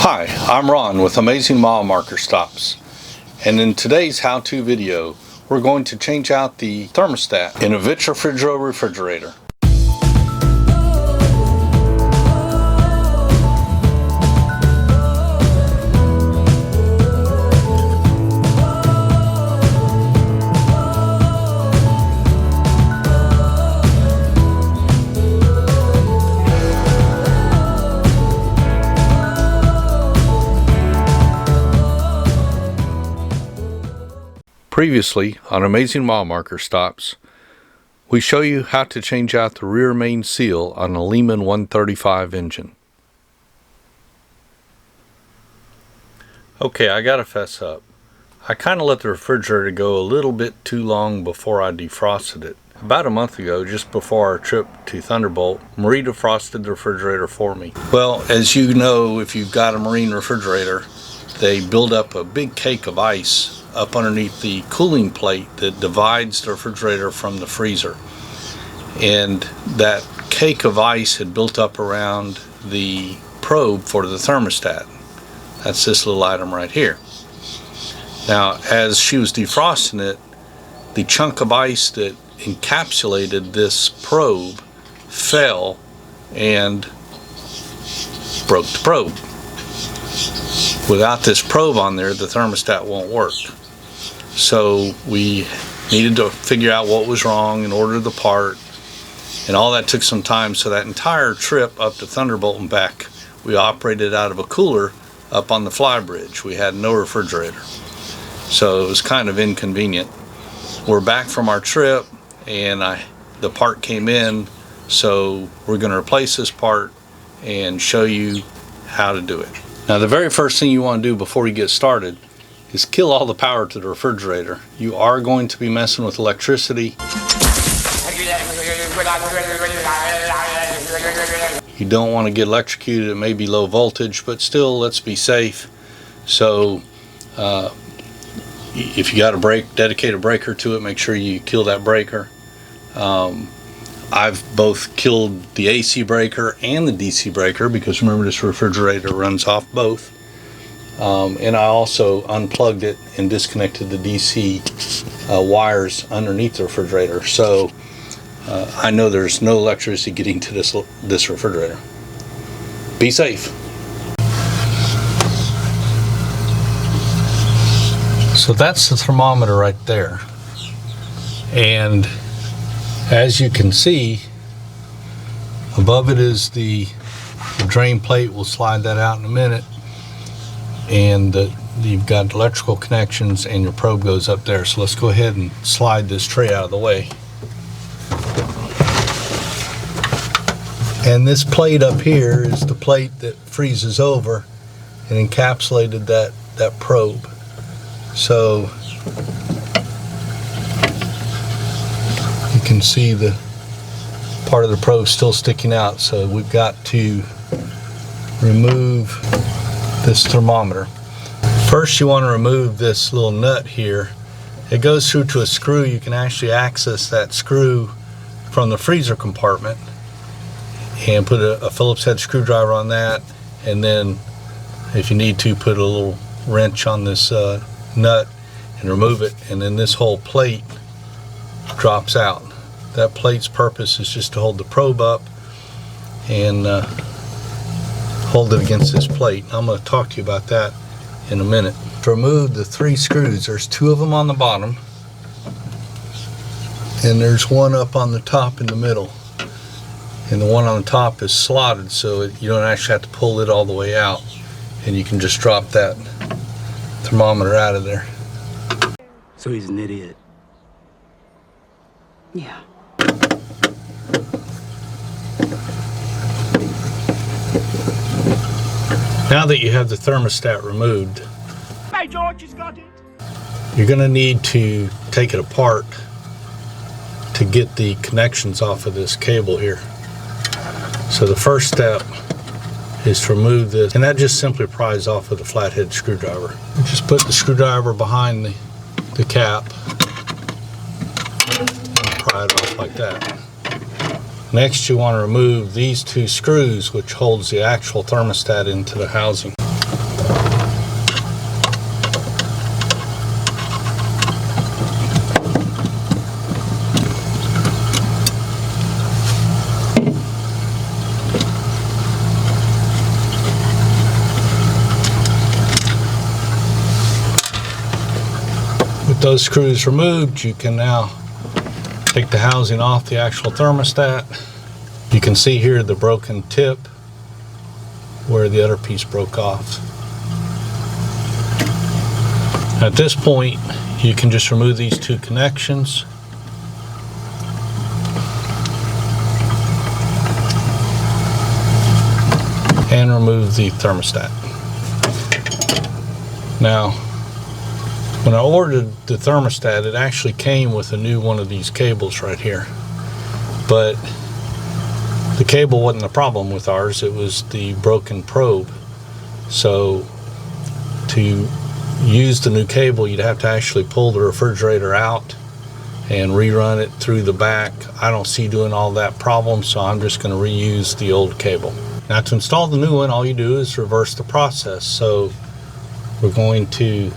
Hi, I'm Ron with Amazing Mile Marker Stops, and in today's how-to video we're going to change out the thermostat in a Vitrifrigo refrigerator. Previously on Amazing Mile Marker Stops, we show you how to change out the rear main seal on a Lehman 135 engine. Okay, I gotta fess up. I kinda let the refrigerator go a little bit too long before I defrosted it. About a month ago, just before our trip to Thunderbolt, Marie defrosted the refrigerator for me. Well, as you know, if you've got a marine refrigerator, they build up a big cake of ice up underneath the cooling plate that divides the refrigerator from the freezer. And that cake of ice had built up around the probe for the thermostat. That's this little item right here. Now, as she was defrosting it, the chunk of ice that encapsulated this probe fell and broke the probe. Without this probe on there, the thermostat won't work. So we needed to figure out what was wrong and order the part, and all that took some time. So that entire trip up to Thunderbolt and back, we operated out of a cooler up on the flybridge. We had no refrigerator, so it was kind of inconvenient. We're back from our trip, and the part came in, so we're going to replace this part and show you how to do it. Now, the very first thing you want to do before you get started is kill all the power to the refrigerator. You are going to be messing with electricity. You don't want to get electrocuted. It may be low voltage, but still, let's be safe. So if you got a dedicated breaker to it, make sure you kill that breaker. I've both killed the AC breaker and the DC breaker, because remember, this refrigerator runs off both. And I also unplugged it and disconnected the DC wires underneath the refrigerator. So I know there's no electricity getting to this refrigerator. Be safe. So that's the thermometer right there. And as you can see, above it is the drain plate. We'll slide that out in a minute. And you've got electrical connections, and your probe goes up there. So let's go ahead and slide this tray out of the way. And this plate up here is the plate that freezes over and encapsulated that probe. So you can see the part of the probe still sticking out. So we've got to remove this thermometer. First, you want to remove this little nut here. It goes through to a screw. You can actually access that screw from the freezer compartment and put a Phillips head screwdriver on that, and then if you need to, put a little wrench on this nut and remove it, and then this whole plate drops out. That plate's purpose is just to hold the probe up and hold it against this plate. I'm going to talk to you about that in a minute. To remove the 3 screws, there's 2 of them on the bottom, and there's one up on the top in the middle. And the one on the top is slotted, so you don't actually have to pull it all the way out, and you can just drop that thermometer out of there. So he's an idiot. Yeah. Now that you have the thermostat removed, Hey, George, he's got it. you're going to need to take it apart to get the connections off of this cable here. So the first step is to remove this, and that just simply pries off with a flathead screwdriver. Just put the screwdriver behind the cap and pry it off like that. Next, you want to remove these 2 screws, which holds the actual thermostat into the housing. those screws removed, you can now take the housing off the actual thermostat. You can see here the broken tip where the other piece broke off. At this point, you can just remove these two connections. And remove the thermostat. Now, when I ordered the thermostat, it actually came with a new one of these cables right here. But the cable wasn't the problem with ours, it was the broken probe. So to use the new cable, you'd have to actually pull the refrigerator out and rerun it through the back. I don't see doing all that problem, so I'm just going to reuse the old cable. Now, to install the new one, all you do is reverse the process. So we're going to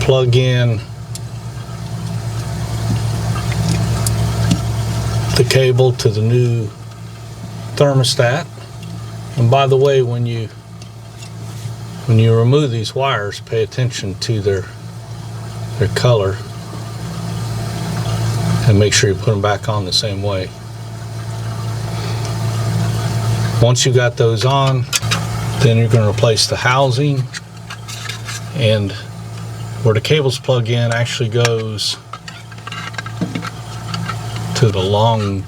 plug in the cable to the new thermostat. And by the way, when you remove these wires, pay attention to their color and make sure you put them back on the same way. Once you got those on, then you're going to replace the housing, and where the cables plug in actually goes to the long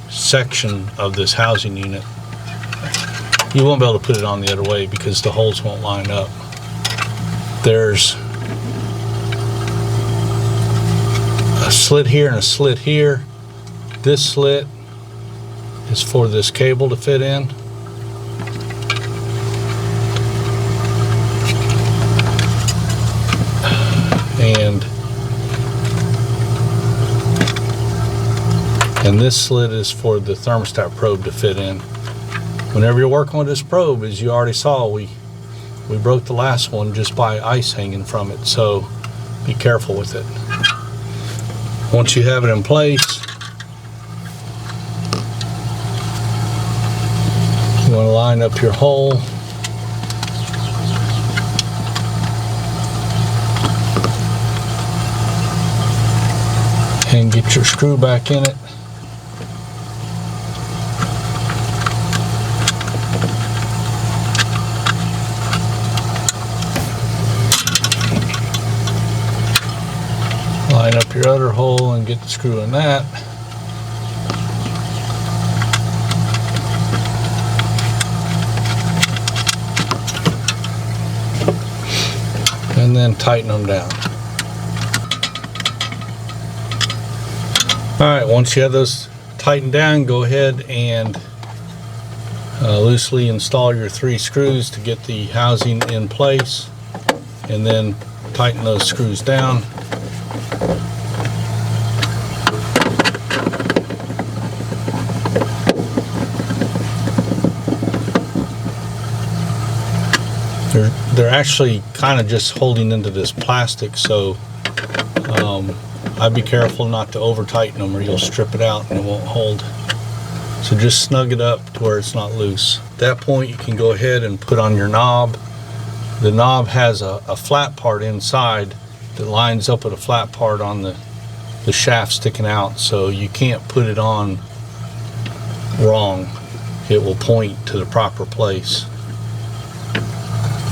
section of this housing unit. You won't be able to put it on the other way because the holes won't line up. There's a slit here and a slit here. This slit is for this cable to fit in. And this slit is for the thermostat probe to fit in. Whenever you're working with this probe, as you already saw, we broke the last one just by ice hanging from it, so be careful with it. Once you have it in place, you want to line up your hole. And get your screw back in it. Line up your other hole and get the screw in that. And then tighten them down. Alright, once you have those tightened down, go ahead and loosely install your 3 screws to get the housing in place, and then tighten those screws down. They're actually kind of just holding into this plastic, so I'd be careful not to over tighten them or you'll strip it out and it won't hold. So just snug it up to where it's not loose. At that point, you can go ahead and put on your knob. The knob has a flat part inside that lines up with a flat part on the shaft sticking out, so you can't put it on wrong. It will point to the proper place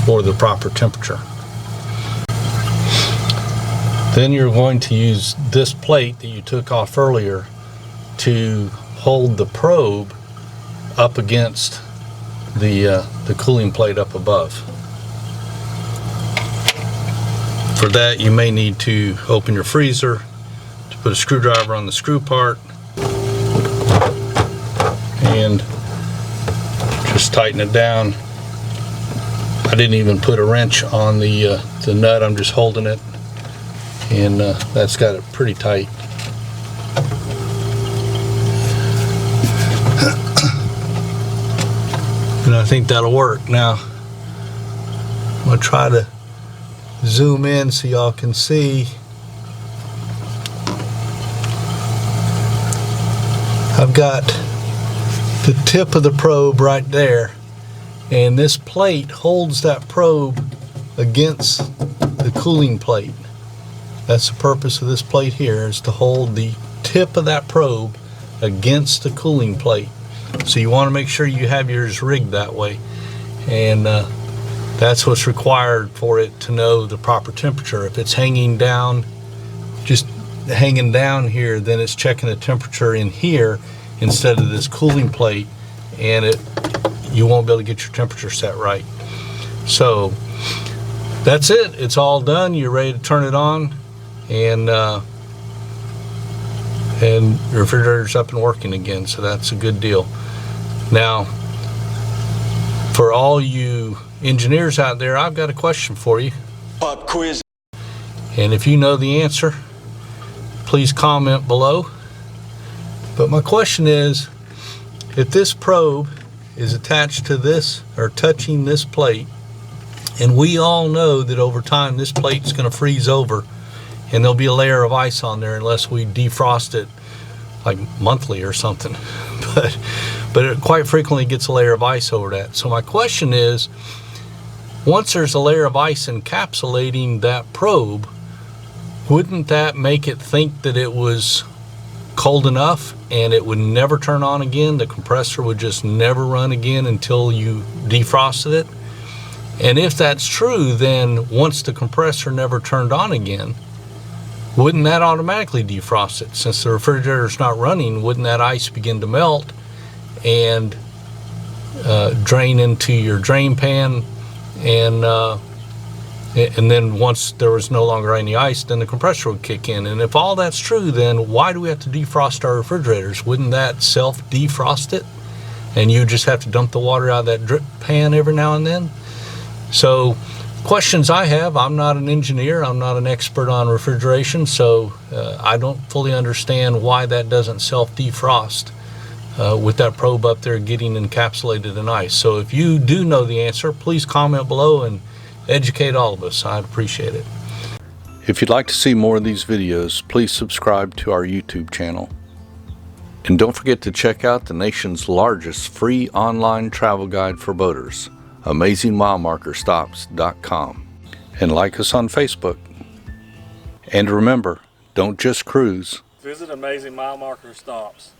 for the proper temperature. Then you're going to use this plate that you took off earlier to hold the probe up against the cooling plate up above. For that, you may need to open your freezer to put a screwdriver on the screw part and just tighten it down. I didn't even put a wrench on the nut, I'm just holding it, and that's got it pretty tight. And I think that'll work. Now, I'm going to try to zoom in so y'all can see. I've got the tip of the probe right there, and this plate holds that probe against the cooling plate. That's the purpose of this plate here, is to hold the tip of that probe against the cooling plate. So you want to make sure you have yours rigged that way, and that's what's required for it to know the proper temperature. If it's hanging down, just hanging down here, then it's checking the temperature in here instead of this cooling plate, and you won't be able to get your temperature set right. So that's it. It's all done. You're ready to turn it on, and your refrigerator's up and working again. So that's a good deal. Now, for all you engineers out there, I've got a question for you. Pop quiz. And if you know the answer, please comment below. But my question is, if this probe is attached to this or touching this plate, and we all know that over time this plate's going to freeze over and there'll be a layer of ice on there unless we defrost it like monthly or something, but it quite frequently gets a layer of ice over that. So my question is, once there's a layer of ice encapsulating that probe, wouldn't that make it think that it was cold enough and it would never turn on again? The compressor would just never run again until you defrosted it? And if that's true, then once the compressor never turned on again, wouldn't that automatically defrost it? Since the refrigerator's not running, wouldn't that ice begin to melt and drain into your drain pan, and then once there was no longer any ice, then the compressor would kick in? And if all that's true, then why do we have to defrost our refrigerators? Wouldn't that self-defrost it, and you just have to dump the water out of that drip pan every now and then? So questions I have. I'm not an engineer, I'm not an expert on refrigeration, so I don't fully understand why that doesn't self-defrost with that probe up there getting encapsulated in ice. So if you do know the answer, please comment below and educate all of us. I'd appreciate it. If you'd like to see more of these videos, please subscribe to our YouTube channel. And don't forget to check out the nation's largest free online travel guide for boaters, AmazingMileMarkerStops.com. And like us on Facebook. And remember, don't just cruise. Visit Amazing Mile Marker Stops.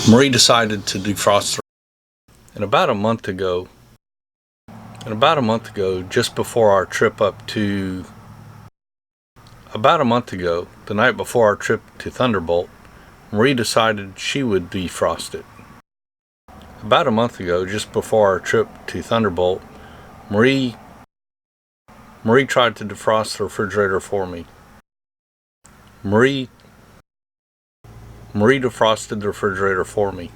Marie decided to defrost her. And about a month ago, just before our trip up to, the night before our trip to Thunderbolt, Marie decided she would defrost it. About a month ago, just before our trip to Thunderbolt, Marie tried to defrost the refrigerator for me. Marie defrosted the refrigerator for me.